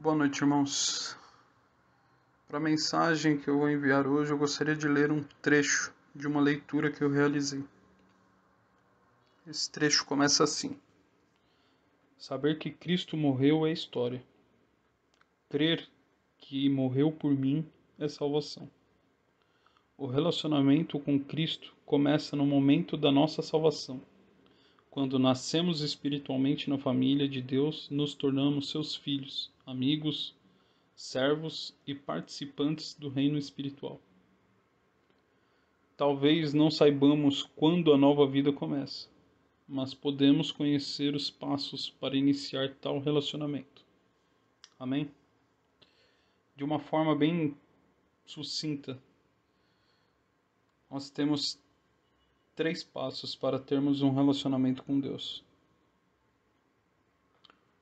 Boa noite, irmãos. Para a mensagem que eu vou enviar hoje, eu gostaria de ler um trecho de uma leitura que eu realizei. Esse trecho começa assim: Saber que Cristo morreu é história. Crer que morreu por mim é salvação. O relacionamento com Cristo começa no momento da nossa salvação. Quando nascemos espiritualmente na família de Deus, nos tornamos seus filhos, amigos, servos e participantes do reino espiritual. Talvez não saibamos quando a nova vida começa, mas podemos conhecer os passos para iniciar tal relacionamento. Amém? De uma forma bem sucinta, nós temos 3 passos para termos um relacionamento com Deus.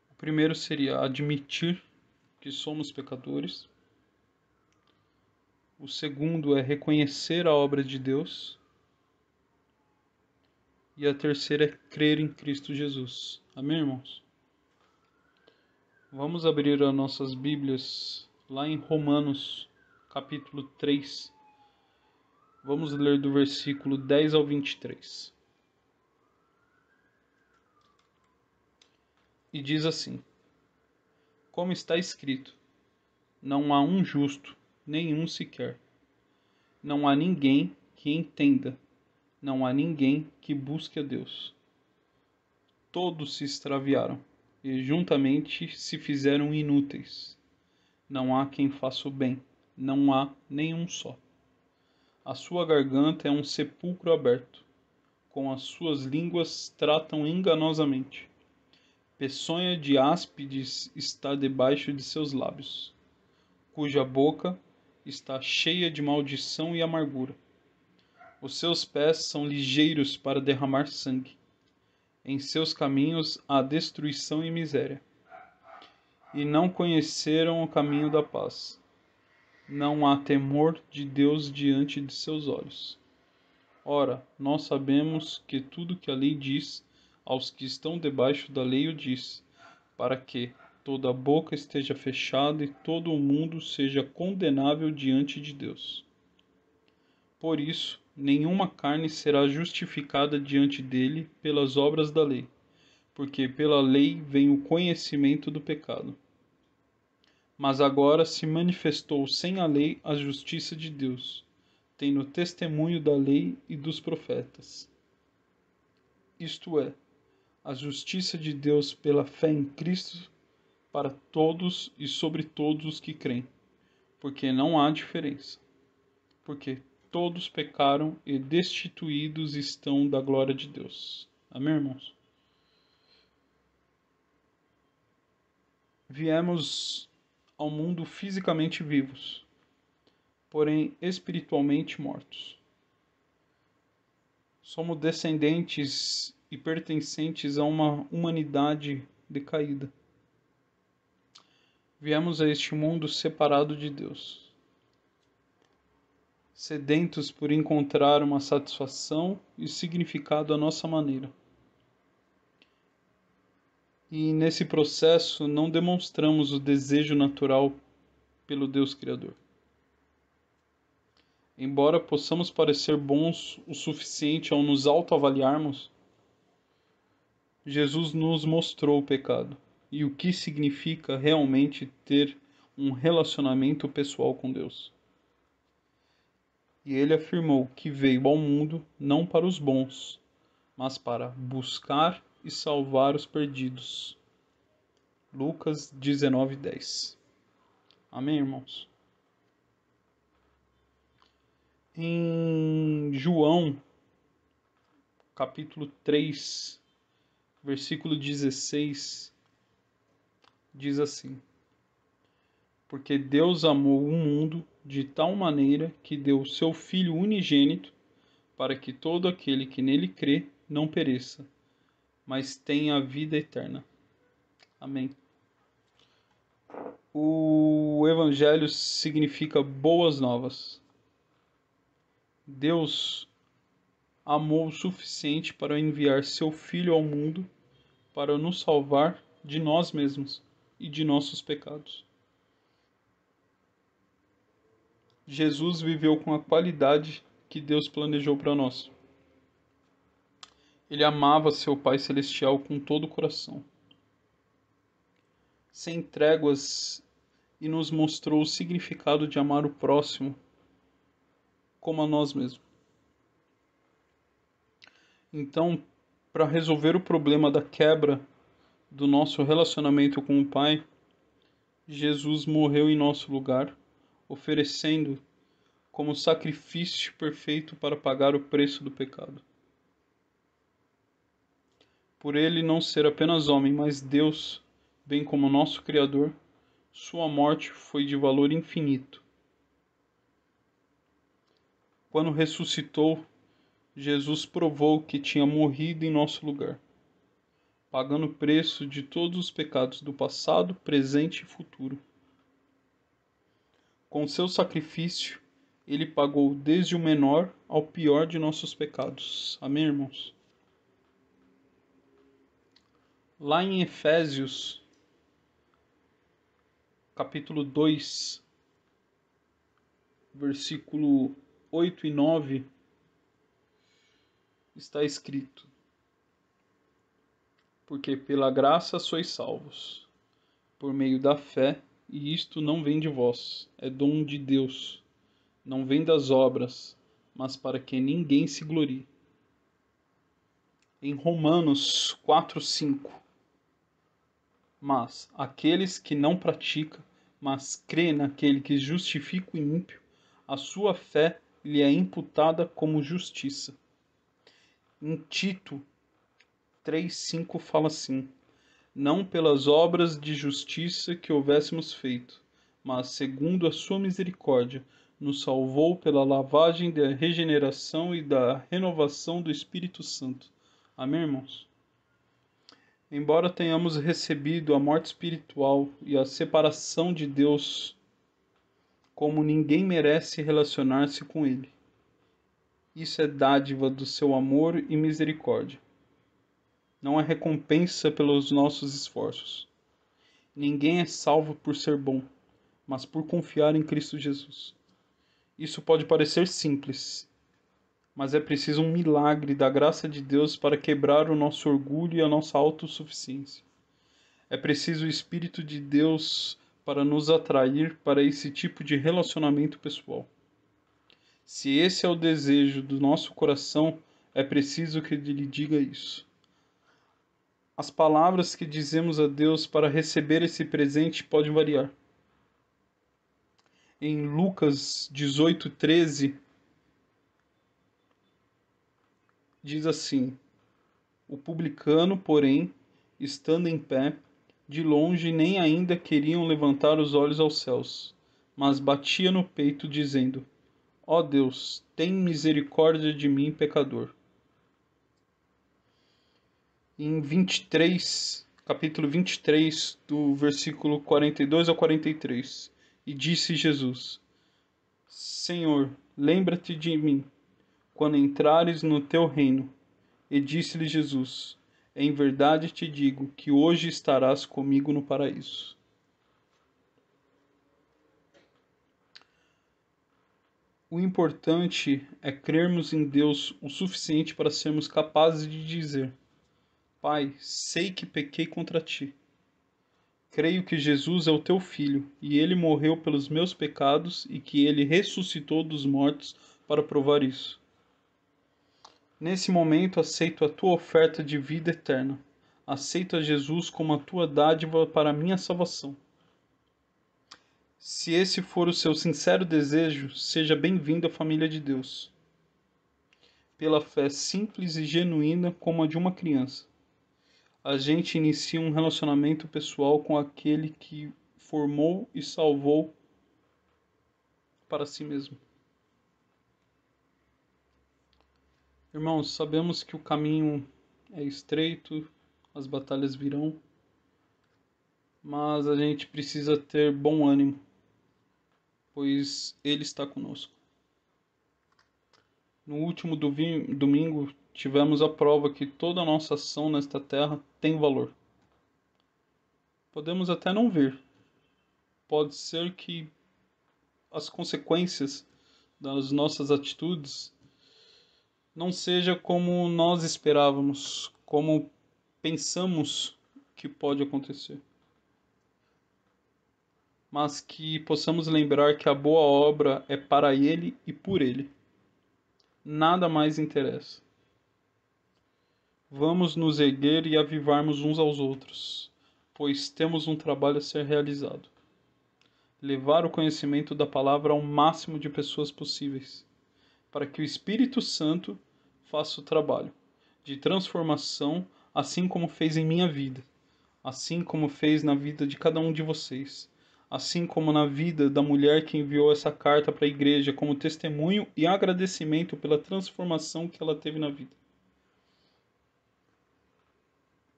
O primeiro seria admitir que somos pecadores. O segundo é reconhecer a obra de Deus. E a terceira é crer em Cristo Jesus. Amém, irmãos? Vamos abrir as nossas Bíblias lá em Romanos, capítulo 3. Vamos ler do versículo 10 ao 23. E diz assim: Como está escrito, não há um justo, nenhum sequer. Não há ninguém que entenda, não há ninguém que busque a Deus. Todos se extraviaram e juntamente se fizeram inúteis. Não há quem faça o bem, não há nenhum só. A sua garganta é um sepulcro aberto, com as suas línguas tratam enganosamente. Peçonha de áspides está debaixo de seus lábios, cuja boca está cheia de maldição e amargura. Os seus pés são ligeiros para derramar sangue. Em seus caminhos há destruição e miséria. E não conheceram o caminho da paz. Não há temor de Deus diante de seus olhos. Ora, nós sabemos que tudo que a lei diz, aos que estão debaixo da lei o diz, para que toda a boca esteja fechada e todo o mundo seja condenável diante de Deus. Por isso, nenhuma carne será justificada diante dele pelas obras da lei, porque pela lei vem o conhecimento do pecado. Mas agora se manifestou sem a lei a justiça de Deus, tendo testemunho da lei e dos profetas. Isto é, a justiça de Deus pela fé em Cristo para todos e sobre todos os que creem, porque não há diferença. Porque todos pecaram e destituídos estão da glória de Deus. Amém, irmãos? Viemos ao mundo fisicamente vivos, porém espiritualmente mortos. Somos descendentes e pertencentes a uma humanidade decaída. Viemos a este mundo separado de Deus, sedentos por encontrar uma satisfação e significado à nossa maneira. E nesse processo não demonstramos o desejo natural pelo Deus Criador. Embora possamos parecer bons o suficiente ao nos autoavaliarmos, Jesus nos mostrou o pecado e o que significa realmente ter um relacionamento pessoal com Deus. E ele afirmou que veio ao mundo não para os bons, mas para buscar e salvar os perdidos. Lucas 19:10. Amém, irmãos? Em João, capítulo 3, versículo 16, diz assim: Porque Deus amou o mundo de tal maneira que deu o seu Filho unigênito, para que todo aquele que nele crê não pereça, mas tenha a vida eterna. Amém. O Evangelho significa boas novas. Deus amou o suficiente para enviar seu Filho ao mundo para nos salvar de nós mesmos e de nossos pecados. Jesus viveu com a qualidade que Deus planejou para nós. Ele amava seu Pai Celestial com todo o coração, sem tréguas, e nos mostrou o significado de amar o próximo como a nós mesmos. Então, para resolver o problema da quebra do nosso relacionamento com o Pai, Jesus morreu em nosso lugar, oferecendo como sacrifício perfeito para pagar o preço do pecado. Por ele não ser apenas homem, mas Deus, bem como nosso Criador, sua morte foi de valor infinito. Quando ressuscitou, Jesus provou que tinha morrido em nosso lugar, pagando o preço de todos os pecados do passado, presente e futuro. Com seu sacrifício, ele pagou desde o menor ao pior de nossos pecados. Amém, irmãos? Lá em Efésios, capítulo 2, versículo 8 e 9, está escrito: Porque pela graça sois salvos, por meio da fé, e isto não vem de vós, é dom de Deus, não vem das obras, mas para que ninguém se glorie. Em Romanos 4:5, mas aqueles que não praticam, mas crê naquele que justifica o ímpio, a sua fé lhe é imputada como justiça. Em Tito 3:5 fala assim: Não pelas obras de justiça que houvéssemos feito, mas segundo a sua misericórdia, nos salvou pela lavagem da regeneração e da renovação do Espírito Santo. Amém, irmãos? Embora tenhamos recebido a morte espiritual e a separação de Deus, como ninguém merece relacionar-se com Ele. Isso é dádiva do seu amor e misericórdia. Não é recompensa pelos nossos esforços. Ninguém é salvo por ser bom, mas por confiar em Cristo Jesus. Isso pode parecer simples, mas é preciso um milagre da graça de Deus para quebrar o nosso orgulho e a nossa autossuficiência. É preciso o Espírito de Deus para nos atrair para esse tipo de relacionamento pessoal. Se esse é o desejo do nosso coração, é preciso que ele lhe diga isso. As palavras que dizemos a Deus para receber esse presente podem variar. Em Lucas 18:13, diz assim: O publicano, porém, estando em pé, de longe nem ainda queriam levantar os olhos aos céus, mas batia no peito, dizendo: Ó Deus, tem misericórdia de mim, pecador. Em capítulo 23, do versículo 42 ao 43, e disse Jesus: Senhor, lembra-te de mim, quando entrares no teu reino. E disse-lhe Jesus: Em verdade te digo que hoje estarás comigo no paraíso. O importante é crermos em Deus o suficiente para sermos capazes de dizer: Pai, sei que pequei contra ti. Creio que Jesus é o teu Filho, e ele morreu pelos meus pecados e que ele ressuscitou dos mortos para provar isso. Nesse momento aceito a tua oferta de vida eterna. Aceito a Jesus como a tua dádiva para a minha salvação. Se esse for o seu sincero desejo, seja bem-vindo à família de Deus. Pela fé simples e genuína como a de uma criança, a gente inicia um relacionamento pessoal com aquele que formou e salvou para si mesmo. Irmãos, sabemos que o caminho é estreito, as batalhas virão, mas a gente precisa ter bom ânimo, pois Ele está conosco. No último domingo, tivemos a prova que toda a nossa ação nesta terra tem valor. Podemos até não ver. Pode ser que as consequências das nossas atitudes não seja como nós esperávamos, como pensamos que pode acontecer, mas que possamos lembrar que a boa obra é para Ele e por Ele. Nada mais interessa. Vamos nos erguer e avivarmos uns aos outros, pois temos um trabalho a ser realizado. Levar o conhecimento da palavra ao máximo de pessoas possíveis, para que o Espírito Santo faça o trabalho de transformação, assim como fez em minha vida, assim como fez na vida de cada um de vocês, assim como na vida da mulher que enviou essa carta para a igreja como testemunho e agradecimento pela transformação que ela teve na vida.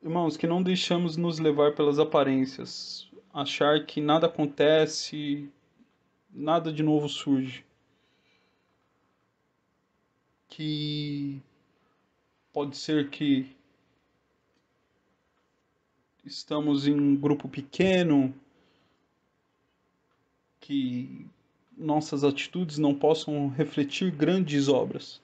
Irmãos, que não deixamos nos levar pelas aparências, achar que nada acontece, nada de novo surge, que pode ser que estamos em um grupo pequeno, que nossas atitudes não possam refletir grandes obras.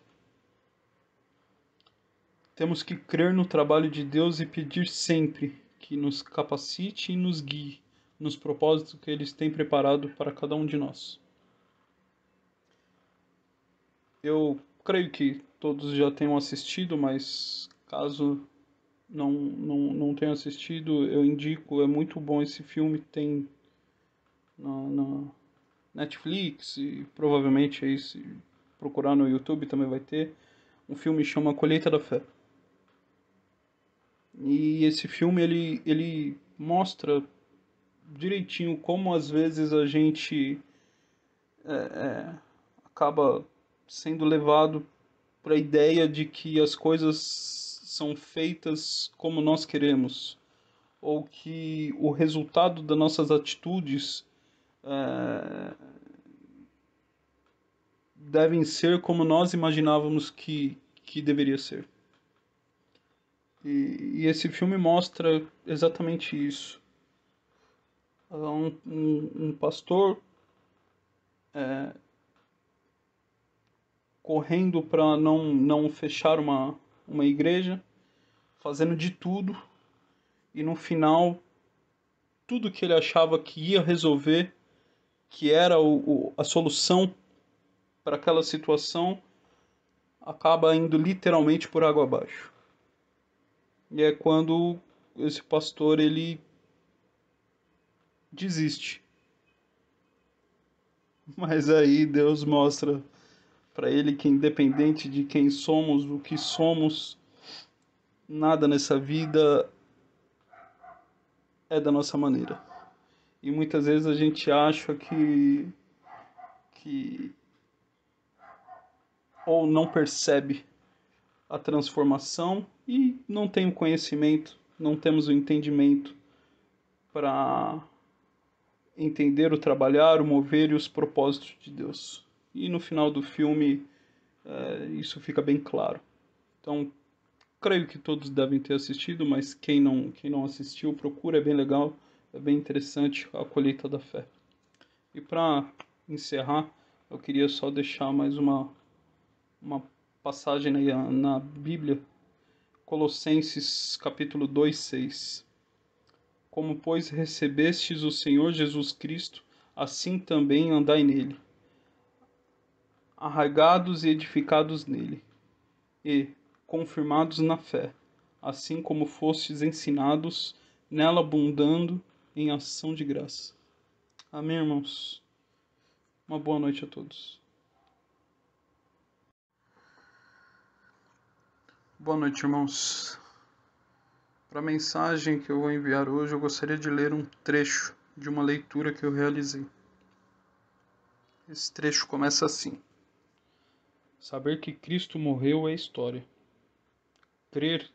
Temos que crer no trabalho de Deus e pedir sempre que nos capacite e nos guie nos propósitos que Ele tem preparado para cada um de nós. Eu creio que todos já tenham assistido, mas caso não tenham assistido, eu indico, é muito bom esse filme, tem na Netflix e provavelmente aí se procurar no YouTube também vai ter. Um filme chama Colheita da Fé. E esse filme ele mostra direitinho como às vezes a gente acaba sendo levado para a ideia de que as coisas são feitas como nós queremos, ou que o resultado das nossas atitudes devem ser como nós imaginávamos que deveria ser. E esse filme mostra exatamente isso. Um pastor correndo para não fechar uma igreja, fazendo de tudo, e no final, tudo que ele achava que ia resolver, que era a solução para aquela situação, acaba indo literalmente por água abaixo. E é quando esse pastor ele desiste. Mas aí Deus mostra para ele que independente de quem somos, o que somos, nada nessa vida é da nossa maneira. E muitas vezes a gente acha que ou não percebe a transformação e não tem o conhecimento, não temos o entendimento para entender o trabalhar, o mover e os propósitos de Deus. E no final do filme isso fica bem claro. Então, creio que todos devem ter assistido, mas quem não assistiu, procura, é bem legal, é bem interessante a colheita da fé. E para encerrar, eu queria só deixar mais uma passagem na Bíblia, Colossenses capítulo 2:6. Como, pois, recebestes o Senhor Jesus Cristo, assim também andai nele, arraigados e edificados nele, e confirmados na fé, assim como fostes ensinados, nela abundando em ação de graça. Amém, irmãos? Uma boa noite a todos. Boa noite, irmãos. Para a mensagem que eu vou enviar hoje, eu gostaria de ler um trecho de uma leitura que eu realizei. Esse trecho começa assim: Saber que Cristo morreu é história. Crer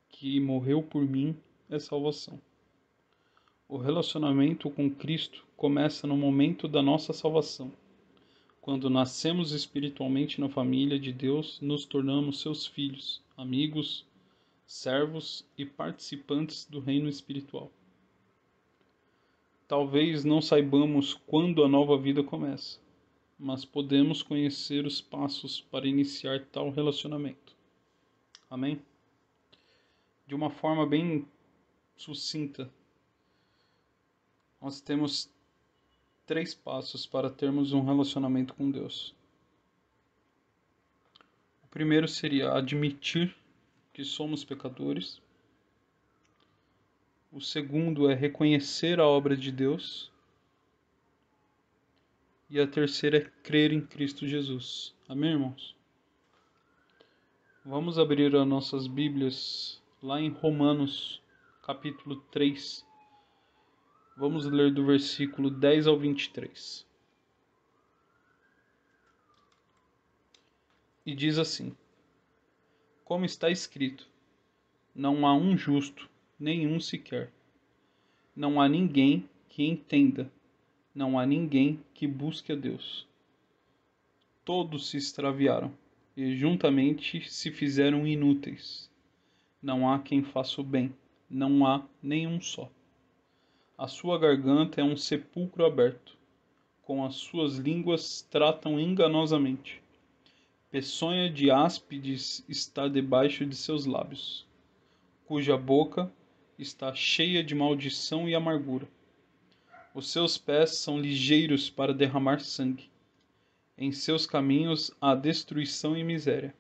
que morreu por mim é salvação. O relacionamento com Cristo começa no momento da nossa salvação. Quando nascemos espiritualmente na família de Deus, nos tornamos seus filhos, amigos, servos e participantes do reino espiritual. Talvez não saibamos quando a nova vida começa, mas podemos conhecer os passos para iniciar tal relacionamento. Amém? De uma forma bem sucinta, nós temos 3 passos para termos um relacionamento com Deus. O primeiro seria admitir que somos pecadores. O segundo é reconhecer a obra de Deus. E a terceira é crer em Cristo Jesus. Amém, irmãos? Vamos abrir as nossas Bíblias lá em Romanos, capítulo 3. Vamos ler do versículo 10 ao 23. E diz assim: Como está escrito, não há um justo, nenhum sequer. Não há ninguém que entenda, não há ninguém que busque a Deus. Todos se extraviaram e juntamente se fizeram inúteis. Não há quem faça o bem, não há nenhum só. A sua garganta é um sepulcro aberto, com as suas línguas tratam enganosamente. Peçonha de áspides está debaixo de seus lábios, cuja boca está cheia de maldição e amargura. Os seus pés são ligeiros para derramar sangue. Em seus caminhos há destruição e miséria.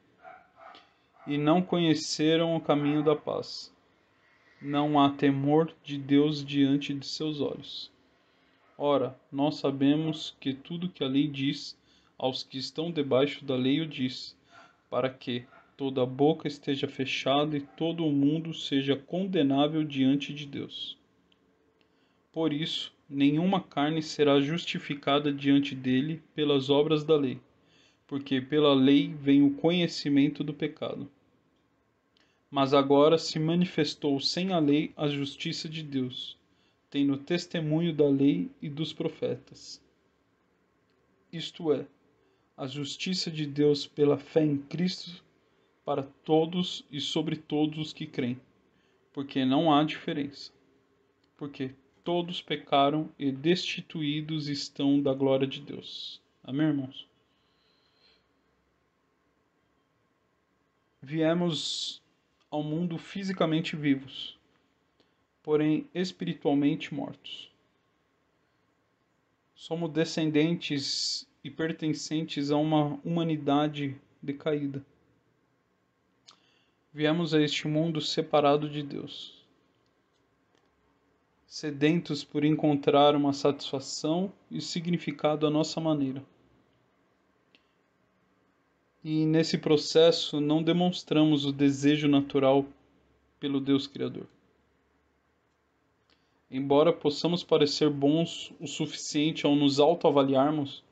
E não conheceram o caminho da paz. Não há temor de Deus diante de seus olhos. Ora, nós sabemos que tudo que a lei diz, aos que estão debaixo da lei o diz, para que toda a boca esteja fechada e todo o mundo seja condenável diante de Deus. Por isso, nenhuma carne será justificada diante dele pelas obras da lei, porque pela lei vem o conhecimento do pecado. Mas agora se manifestou sem a lei a justiça de Deus, tendo testemunho da lei e dos profetas. Isto é, a justiça de Deus pela fé em Cristo para todos e sobre todos os que creem, porque não há diferença. Porque todos pecaram e destituídos estão da glória de Deus. Amém, irmãos? Viemos ao mundo fisicamente vivos, porém espiritualmente mortos. Somos descendentes e pertencentes a uma humanidade decaída. Viemos a este mundo separado de Deus, sedentos por encontrar uma satisfação e significado à nossa maneira. E nesse processo não demonstramos o desejo natural pelo Deus Criador. Embora possamos parecer bons o suficiente ao nos autoavaliarmos,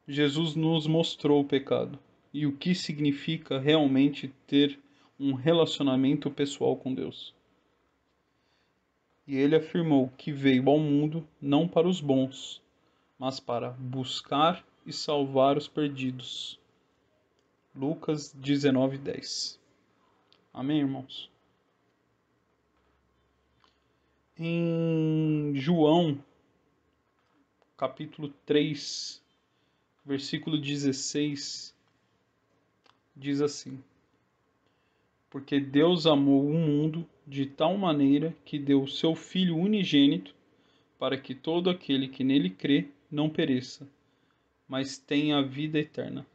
Jesus nos mostrou o pecado e o que significa realmente ter um relacionamento pessoal com Deus. E ele afirmou que veio ao mundo não para os bons, mas para buscar e salvar os perdidos. Lucas 19:10. Amém, irmãos? Em João, capítulo 3, versículo 16, diz assim: Porque Deus amou o mundo de tal maneira que deu o seu Filho unigênito, para que todo aquele que nele crê não pereça, mas tenha a vida eterna.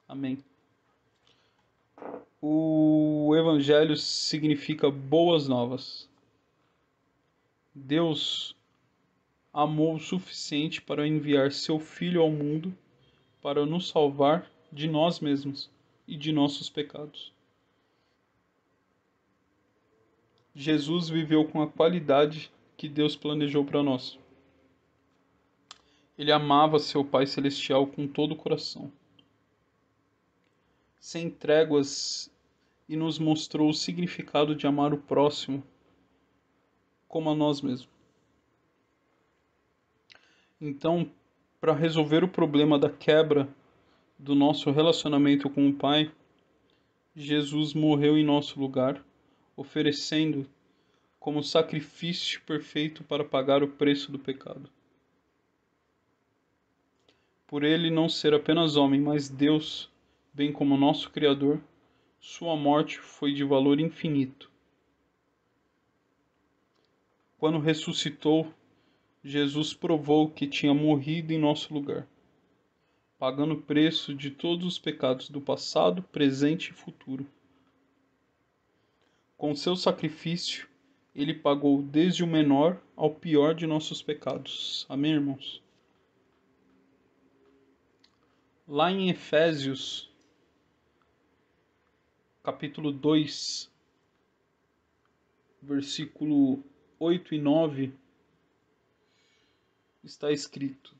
Amém. O Evangelho significa boas novas. Deus amou o suficiente para enviar seu Filho ao mundo para nos salvar de nós mesmos e de nossos pecados. Jesus viveu com a qualidade que Deus planejou para nós. Ele amava seu Pai Celestial com todo o coração, sem tréguas, e nos mostrou o significado de amar o próximo como a nós mesmos. Então, para resolver o problema da quebra do nosso relacionamento com o Pai, Jesus morreu em nosso lugar, oferecendo como sacrifício perfeito para pagar o preço do pecado. Por ele não ser apenas homem, mas Deus, bem como nosso Criador, sua morte foi de valor infinito. Quando ressuscitou, Jesus provou que tinha morrido em nosso lugar, pagando o preço de todos os pecados do passado, presente e futuro. Com seu sacrifício, ele pagou desde o menor ao pior de nossos pecados. Amém, irmãos? Lá em Efésios, capítulo 2, versículo 8 e 9, está escrito: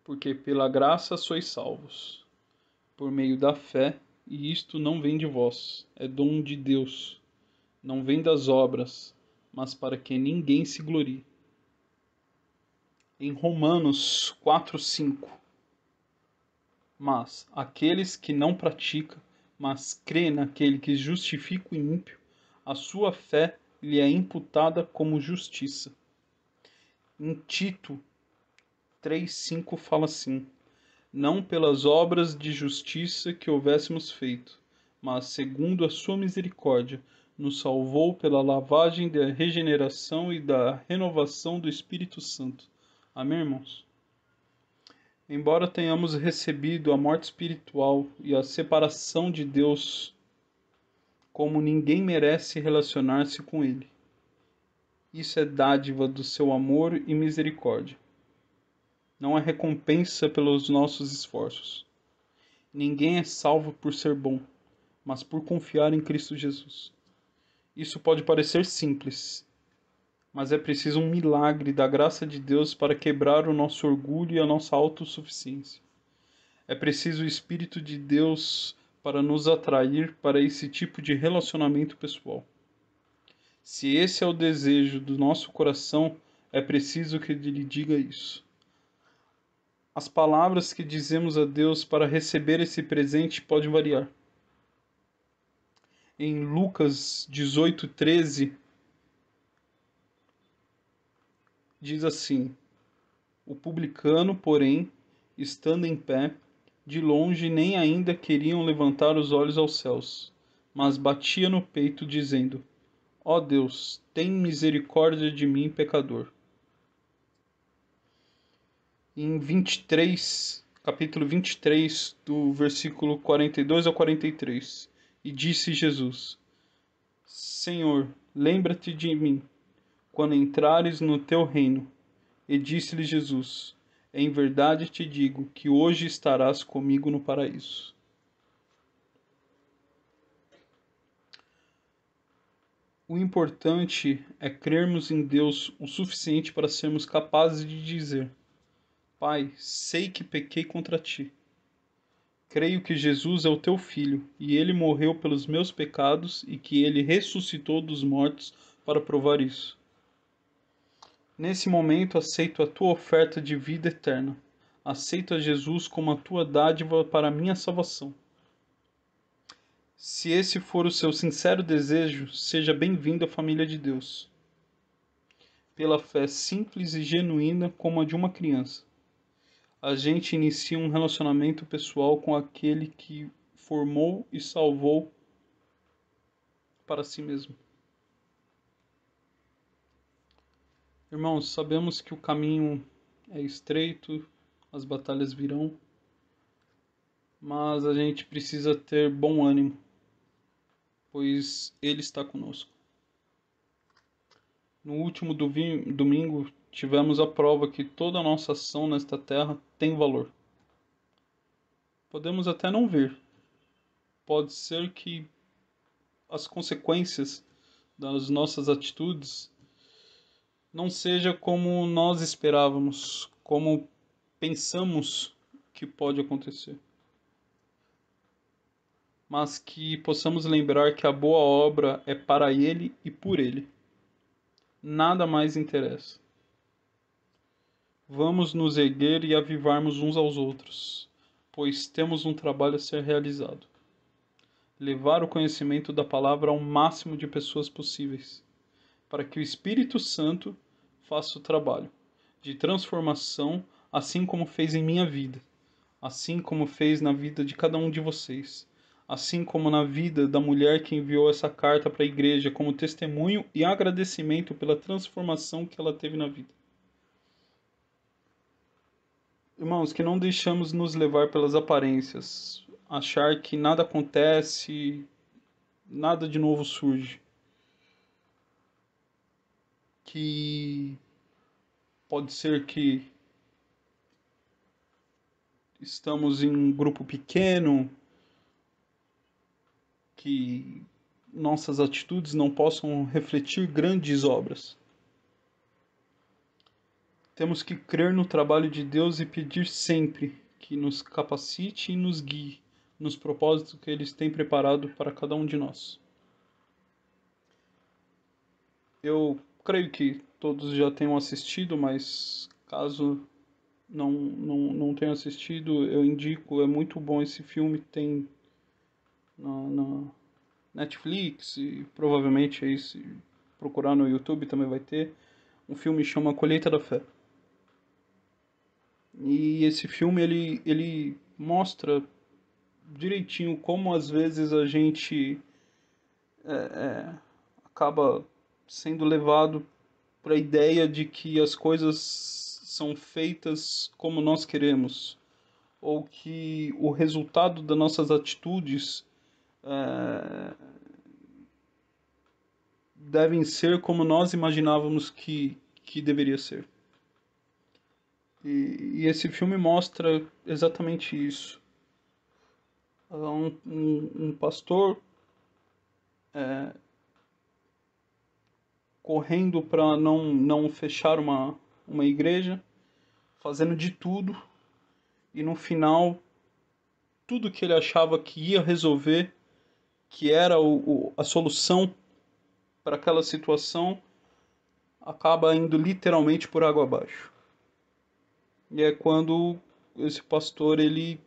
Porque pela graça sois salvos, por meio da fé, e isto não vem de vós, é dom de Deus, não vem das obras, mas para que ninguém se glorie. Em Romanos 4:5, mas aqueles que não praticam, mas crê naquele que justifica o ímpio, a sua fé lhe é imputada como justiça. Em Tito 3:5 fala assim: não pelas obras de justiça que houvéssemos feito, mas segundo a sua misericórdia, nos salvou pela lavagem da regeneração e da renovação do Espírito Santo. Amém, irmãos? Embora tenhamos recebido a morte espiritual e a separação de Deus, como ninguém merece relacionar-se com Ele. Isso é dádiva do seu amor e misericórdia. Não é recompensa pelos nossos esforços. Ninguém é salvo por ser bom, mas por confiar em Cristo Jesus. Isso pode parecer simples, mas é preciso um milagre da graça de Deus para quebrar o nosso orgulho e a nossa autossuficiência. É preciso o Espírito de Deus para nos atrair para esse tipo de relacionamento pessoal. Se esse é o desejo do nosso coração, é preciso que Ele lhe diga isso. As palavras que dizemos a Deus para receber esse presente podem variar. Em Lucas 18:13, diz assim: o publicano, porém, estando em pé, de longe nem ainda queriam levantar os olhos aos céus, mas batia no peito, dizendo: ó Deus, tem misericórdia de mim, pecador. Em capítulo 23, do versículo 42 ao 43, e disse Jesus: Senhor, lembra-te de mim, quando entrares no teu reino. E disse-lhe Jesus: em verdade te digo que hoje estarás comigo no paraíso. O importante é crermos em Deus o suficiente para sermos capazes de dizer: Pai, sei que pequei contra ti. Creio que Jesus é o teu Filho, e ele morreu pelos meus pecados e que ele ressuscitou dos mortos para provar isso. Nesse momento aceito a tua oferta de vida eterna. Aceito a Jesus como a tua dádiva para a minha salvação. Se esse for o seu sincero desejo, seja bem-vindo à família de Deus. Pela fé simples e genuína como a de uma criança, a gente inicia um relacionamento pessoal com aquele que formou e salvou para si mesmo. Irmãos, sabemos que o caminho é estreito, as batalhas virão, mas a gente precisa ter bom ânimo, pois Ele está conosco. No último domingo, tivemos a prova que toda a nossa ação nesta terra tem valor. Podemos até não ver. Pode ser que as consequências das nossas atitudes não seja como nós esperávamos, como pensamos que pode acontecer. Mas que possamos lembrar que a boa obra é para Ele e por Ele. Nada mais interessa. Vamos nos erguer e avivarmos uns aos outros, pois temos um trabalho a ser realizado. Levar o conhecimento da palavra ao máximo de pessoas possíveis, para que o Espírito Santo faça o trabalho de transformação assim como fez em minha vida, assim como fez na vida de cada um de vocês, assim como na vida da mulher que enviou essa carta para a igreja como testemunho e agradecimento pela transformação que ela teve na vida. Irmãos, que não deixamos nos levar pelas aparências, achar que nada acontece, nada de novo surge, que pode ser que estamos em um grupo pequeno, que nossas atitudes não possam refletir grandes obras. Temos que crer no trabalho de Deus e pedir sempre que nos capacite e nos guie nos propósitos que Ele tem preparado para cada um de nós. Eu creio que todos já tenham assistido, mas caso não tenham assistido, eu indico, é muito bom esse filme, tem na Netflix e provavelmente aí se procurar no YouTube também vai ter. Um filme chama Colheita da Fé. E esse filme ele mostra direitinho como às vezes a gente acaba sendo levado para a ideia de que as coisas são feitas como nós queremos, ou que o resultado das nossas atitudes devem ser como nós imaginávamos que deveria ser. E esse filme mostra exatamente isso. Um pastor correndo para não fechar uma igreja, fazendo de tudo, e no final, tudo que ele achava que ia resolver, que era a solução para aquela situação, acaba indo literalmente por água abaixo. E é quando esse pastor ele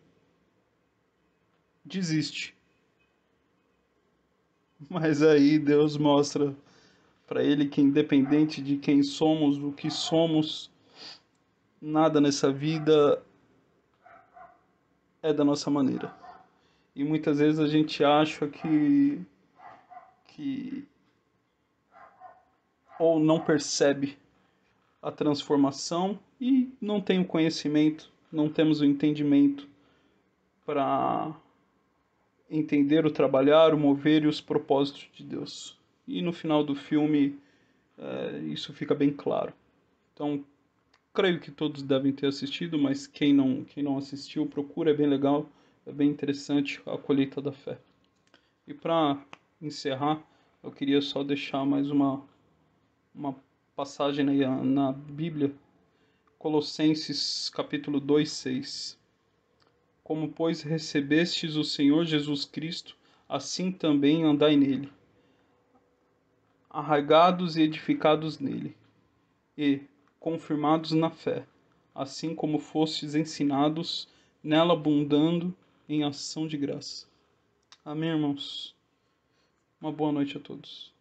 desiste. Mas aí Deus mostra para ele que independente de quem somos, do que somos, nada nessa vida é da nossa maneira. E muitas vezes a gente acha que ou não percebe a transformação e não tem o conhecimento, não temos o entendimento para entender o trabalhar, o mover e os propósitos de Deus. E no final do filme isso fica bem claro. Então, creio que todos devem ter assistido, mas quem não assistiu, procura, é bem legal, é bem interessante a colheita da fé. E para encerrar, eu queria só deixar mais uma passagem na Bíblia, Colossenses capítulo 2:6. Como, pois, recebestes o Senhor Jesus Cristo, assim também andai nele, arraigados e edificados nele, e confirmados na fé, assim como fostes ensinados, nela abundando em ação de graça. Amém, irmãos? Uma boa noite a todos.